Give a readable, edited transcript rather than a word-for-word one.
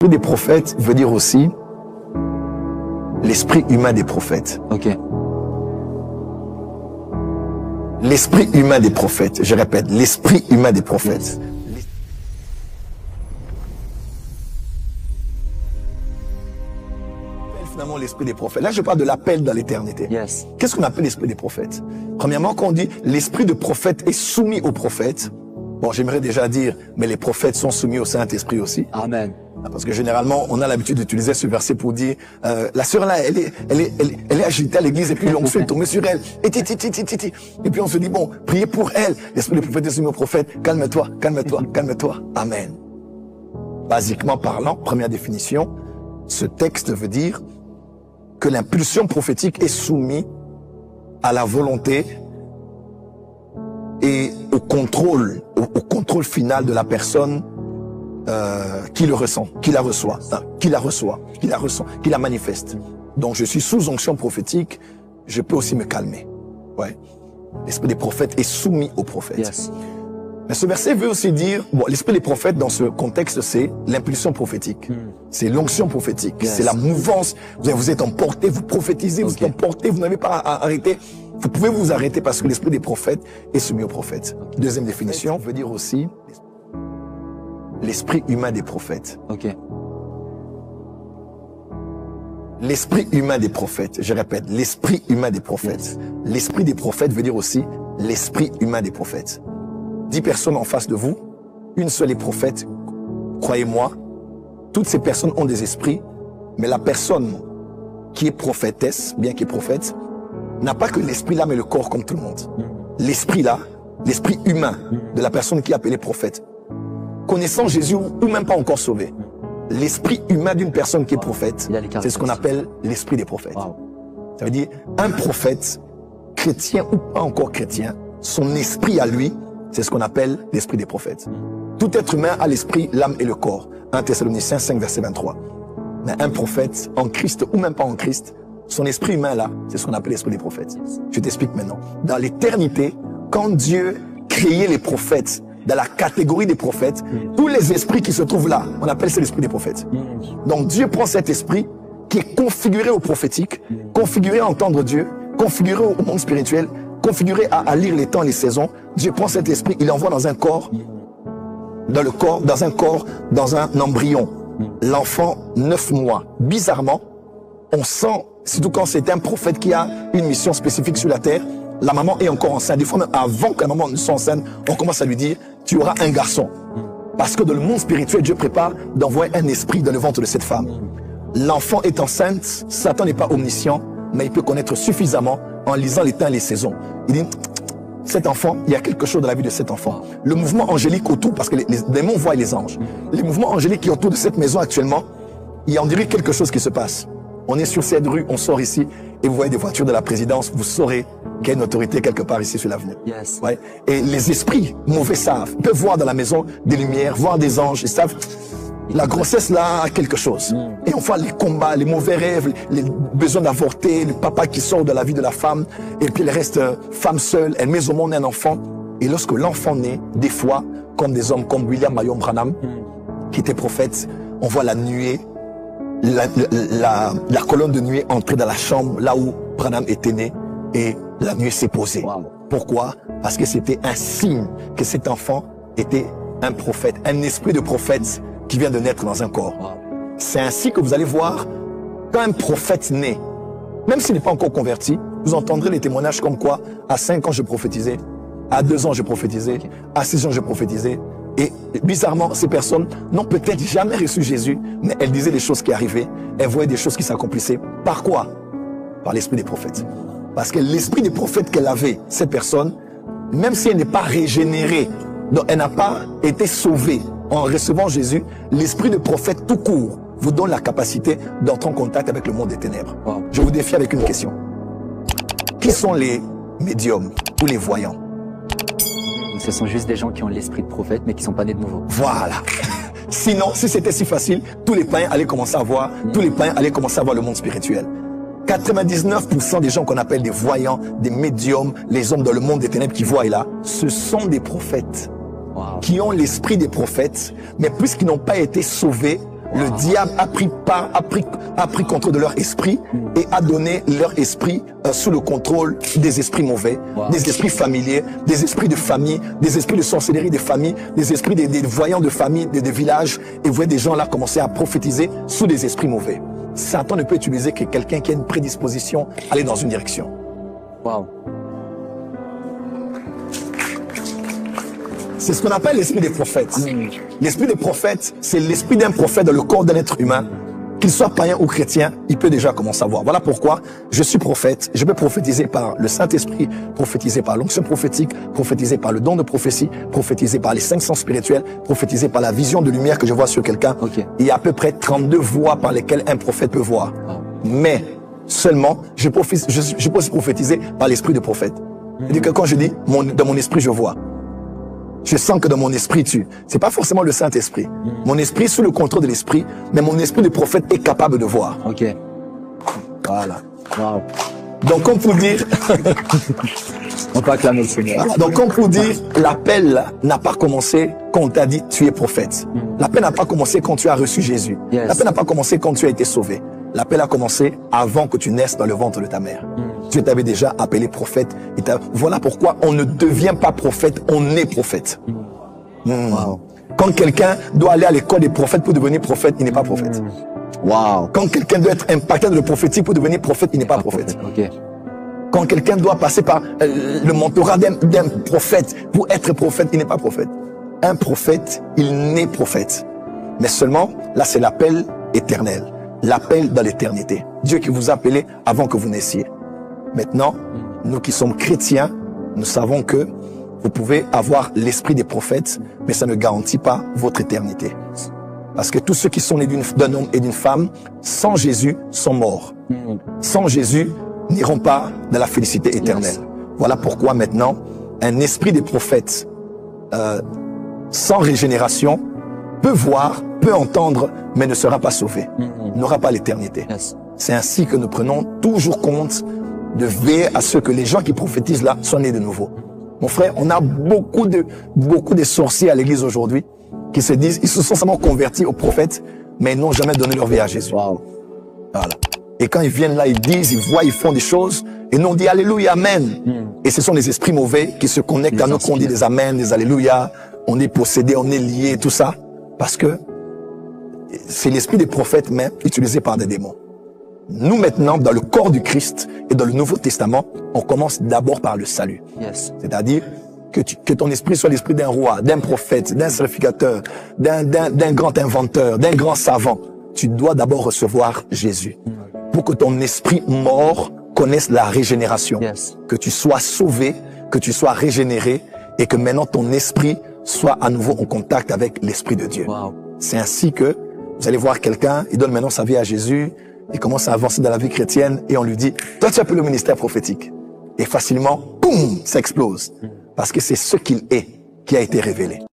L'esprit des prophètes veut dire aussi l'esprit humain des prophètes. Ok. L'esprit humain des prophètes. Je répète, l'esprit humain des prophètes. Finalement, l'esprit des prophètes. Là, je parle de l'appel dans l'éternité. Yes. Qu'est-ce qu'on appelle l'esprit des prophètes? Premièrement, quand on dit l'esprit de prophète est soumis aux prophètes, bon, j'aimerais déjà dire, mais les prophètes sont soumis au Saint-Esprit aussi. Amen. Parce que généralement, on a l'habitude d'utiliser ce verset pour dire, la sœur là, elle est agitée à l'église et puis l'onction est tombée sur elle. Et puis on se dit, bon, priez pour elle. L'esprit des prophètes est soumis aux prophètes. Calme-toi, calme-toi, calme-toi. Amen. Basiquement parlant, première définition, ce texte veut dire que l'impulsion prophétique est soumise à la volonté et au contrôle final de la personne qui le ressent, qui la reçoit, qui la manifeste. Donc je suis sous onction prophétique, je peux aussi me calmer. Ouais. L'esprit des prophètes est soumis aux prophètes. Yes. Mais ce verset veut aussi dire, bon, l'esprit des prophètes dans ce contexte, c'est l'impulsion prophétique. C'est l'onction prophétique. Yes. C'est la mouvance. Vous êtes emporté, vous prophétisez, vous êtes emporté, vous n'avez pas à arrêter. Vous pouvez vous arrêter parce que l'esprit des prophètes est soumis aux prophètes. Deuxième définition veut dire aussi l'esprit humain des prophètes. Ok. L'esprit humain des prophètes. Je répète, l'esprit humain des prophètes. L'esprit des prophètes veut dire aussi l'esprit humain des prophètes. 10 personnes en face de vous, une seule est prophète. Croyez-moi, toutes ces personnes ont des esprits, mais la personne qui est prophétesse, bien qu'elle est prophète, n'a pas que l'esprit là, mais le corps comme tout le monde. L'esprit là, l'esprit humain de la personne qui est appelée prophète, connaissant Jésus ou même pas encore sauvé, l'esprit humain d'une personne qui est prophète, c'est ce qu'on appelle l'esprit des prophètes. Ça veut dire, un prophète, chrétien ou pas encore chrétien, son esprit à lui, c'est ce qu'on appelle l'esprit des prophètes. Tout être humain a l'esprit, l'âme et le corps. 1 Thessaloniciens 5, verset 23. Mais un prophète, en Christ ou même pas en Christ, son esprit humain là, c'est ce qu'on appelle l'esprit des prophètes. Je t'explique maintenant. Dans l'éternité, quand Dieu créait les prophètes, dans la catégorie des prophètes, tous les esprits qui se trouvent là, on appelle ça l'esprit des prophètes. Donc Dieu prend cet esprit qui est configuré au prophétique, configuré à entendre Dieu, configuré au monde spirituel, configuré à lire les temps et les saisons. Dieu prend cet esprit, il l'envoie dans un corps, dans un embryon. L'enfant, 9 mois. Bizarrement, on sent, surtout quand c'est un prophète qui a une mission spécifique sur la terre, la maman est encore enceinte. Des fois même avant que la maman ne soit enceinte, on commence à lui dire, tu auras un garçon. Parce que dans le monde spirituel, Dieu prépare d'envoyer un esprit dans le ventre de cette femme. L'enfant est enceinte, Satan n'est pas omniscient, mais il peut connaître suffisamment en lisant les temps et les saisons. Il dit, cet enfant, il y a quelque chose dans la vie de cet enfant. Le mouvement angélique autour, parce que les démons voient les anges. Les mouvements angéliques qui sont autour de cette maison actuellement, il y a on dirait quelque chose qui se passe. On est sur cette rue, on sort ici, et vous voyez des voitures de la présidence, vous saurez qu'il y a une autorité quelque part ici sur l'avenue. Yes. Ouais. Et les esprits mauvais savent, ils peuvent voir dans la maison des lumières, voir des anges, ils savent, la grossesse là a quelque chose. Et on voit les combats, les mauvais rêves, les besoins d'avorter, le papa qui sort de la vie de la femme, et puis elle reste femme seule, elle met au monde un enfant. Et lorsque l'enfant naît, des fois, comme des hommes comme William Marion Branham, qui était prophète, on voit la nuée, la colonne de nuée entrer dans la chambre, là où Branham était né, et la nuée s'est posée. Wow. Pourquoi? Parce que c'était un signe que cet enfant était un prophète, un esprit de prophète qui vient de naître dans un corps. Wow. C'est ainsi que vous allez voir, quand un prophète naît, même s'il n'est pas encore converti, vous entendrez les témoignages comme quoi, à 5 ans je prophétisais, à 2 ans je prophétisais, à 6 ans je prophétisais. Et bizarrement, ces personnes n'ont peut-être jamais reçu Jésus, mais elles disaient les choses qui arrivaient, elles voyaient des choses qui s'accomplissaient. Par quoi? Par l'esprit des prophètes. Parce que l'esprit des prophètes qu'elle avait, cette personne, même si elle n'est pas régénérée, donc elle n'a pas été sauvée en recevant Jésus, l'esprit de prophète tout court vous donne la capacité d'entrer en contact avec le monde des ténèbres. Wow. Je vous défie avec une question. Qui sont les médiums ou les voyants? Ce sont juste des gens qui ont l'esprit de prophète, mais qui sont pas nés de nouveau. Voilà. Sinon, si c'était si facile, tous les païens allaient commencer à voir, tous les païens allaient commencer à voir le monde spirituel. 99% des gens qu'on appelle des voyants, des médiums, les hommes dans le monde des ténèbres qui voient là, ce sont des prophètes. Wow. Qui ont l'esprit des prophètes, mais puisqu'ils n'ont pas été sauvés, Le diable a pris contrôle de leur esprit et a donné leur esprit sous le contrôle des esprits mauvais, des esprits familiers, des esprits de famille, des esprits de sorcellerie des familles, des esprits des voyants de famille, des villages. Et vous voyez des gens là commencer à prophétiser sous des esprits mauvais. Satan ne peut utiliser que quelqu'un qui a une prédisposition à aller dans une direction. Wow. C'est ce qu'on appelle l'esprit des prophètes. L'esprit des prophètes, c'est l'esprit d'un prophète dans le corps d'un être humain. Qu'il soit païen ou chrétien, il peut déjà commencer à voir. Voilà pourquoi je suis prophète. Je peux prophétiser par le Saint-Esprit, prophétiser par l'onction prophétique, prophétiser par le don de prophétie, prophétiser par les 5 sens spirituels, prophétiser par la vision de lumière que je vois sur quelqu'un. Okay. Il y a à peu près 32 voies par lesquelles un prophète peut voir. Mais seulement, je peux aussi prophétiser par l'esprit de prophète. C'est-à-dire que quand je dis, dans mon esprit, je vois. Je sens que dans mon esprit, c'est pas forcément le Saint-Esprit. Mon esprit sous le contrôle de l'esprit, mais mon esprit de prophète est capable de voir. Ok. Voilà. Wow. Donc, comme pour dire, on peut acclamer le Seigneur. Voilà. Donc, comme pour dire, l'appel n'a pas commencé quand on t'a dit tu es prophète. L'appel n'a pas commencé quand tu as reçu Jésus. Yes. L'appel n'a pas commencé quand tu as été sauvé. L'appel a commencé avant que tu naisses dans le ventre de ta mère. Dieu t'avait déjà appelé prophète. Voilà pourquoi on ne devient pas prophète, on est prophète. Wow. Quand quelqu'un doit aller à l'école des prophètes pour devenir prophète, il n'est pas prophète. Wow. Quand quelqu'un doit être impacté dans le prophétique pour devenir prophète, il n'est pas prophète. Ok. Quand quelqu'un doit passer par le mentorat d'un prophète pour être prophète, il n'est pas prophète. Un prophète, il naît prophète. Mais seulement, là c'est l'appel éternel. L'appel dans l'éternité. Dieu qui vous a appelé avant que vous naissiez. Maintenant, nous qui sommes chrétiens, nous savons que vous pouvez avoir l'esprit des prophètes, mais ça ne garantit pas votre éternité. Parce que tous ceux qui sont nés d'un homme et d'une femme, sans Jésus, sont morts. Sans Jésus, n'iront pas dans la félicité éternelle. Yes. Voilà pourquoi maintenant, un esprit des prophètes sans régénération peut voir, peut entendre, mais ne sera pas sauvé. N'aura pas l'éternité. Yes. C'est ainsi que nous prenons toujours compte de veiller à ce que les gens qui prophétisent là soient nés de nouveau. Mon frère, on a beaucoup de sorciers à l'église aujourd'hui qui se disent, ils se sont seulement convertis aux prophètes, mais ils n'ont jamais donné leur vie à Jésus. Wow. Voilà. Et quand ils viennent là, ils disent, ils voient, ils font des choses, et nous on dit Alléluia, Amen. Et ce sont les esprits mauvais qui se connectent à nous, qu'on dit des Amen, des Alléluia, on est possédé, on est lié, tout ça, parce que c'est l'esprit des prophètes même utilisé par des démons. Nous maintenant, dans le corps du Christ et dans le Nouveau Testament, on commence d'abord par le salut. Yes. C'est-à-dire que ton esprit soit l'esprit d'un roi, d'un prophète, d'un sacrificateur, d'un grand inventeur, d'un grand savant. Tu dois d'abord recevoir Jésus pour que ton esprit mort connaisse la régénération. Yes. Que tu sois sauvé, que tu sois régénéré et que maintenant ton esprit soit à nouveau en contact avec l'Esprit de Dieu. Wow. C'est ainsi que vous allez voir quelqu'un, il donne maintenant sa vie à Jésus, il commence à avancer dans la vie chrétienne et on lui dit, toi tu as appelé le ministère prophétique. Et facilement, boum, ça explose. Parce que c'est ce qu'il est qui a été révélé.